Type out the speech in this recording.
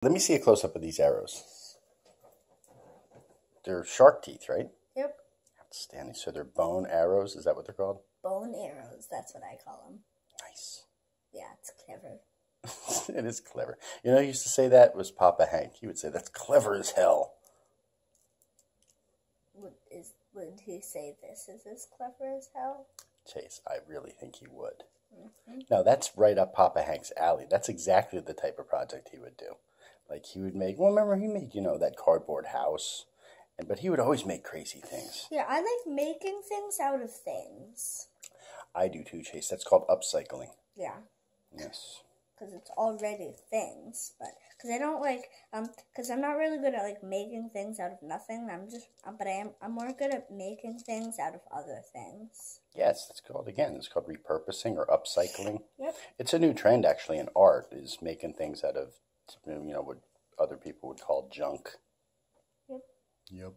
Let me see a close-up of these arrows. They're shark teeth, right? Yep. Outstanding. So they're bone arrows. Is that what they're called? Bone arrows. That's what I call them. Nice. Yeah, it's clever. It is clever. You know who used to say that was Papa Hank. He would say, that's clever as hell. Would he say this is as clever as hell? Chase, I really think he would. Mm-hmm. No, that's right up Papa Hank's alley. That's exactly the type of project he would do. Like he would make, well, remember he made, that cardboard house. But he would always make crazy things. Yeah, I like making things out of things. I do too, Chase. That's called upcycling. Yeah. Yes. Because it's already things, but because I don't like because I'm not really good at like making things out of nothing. I'm more good at making things out of other things. Yes, it's called repurposing or upcycling. Yep. It's a new trend actually in art, is making things out of what other people would call junk. Yep. Yep.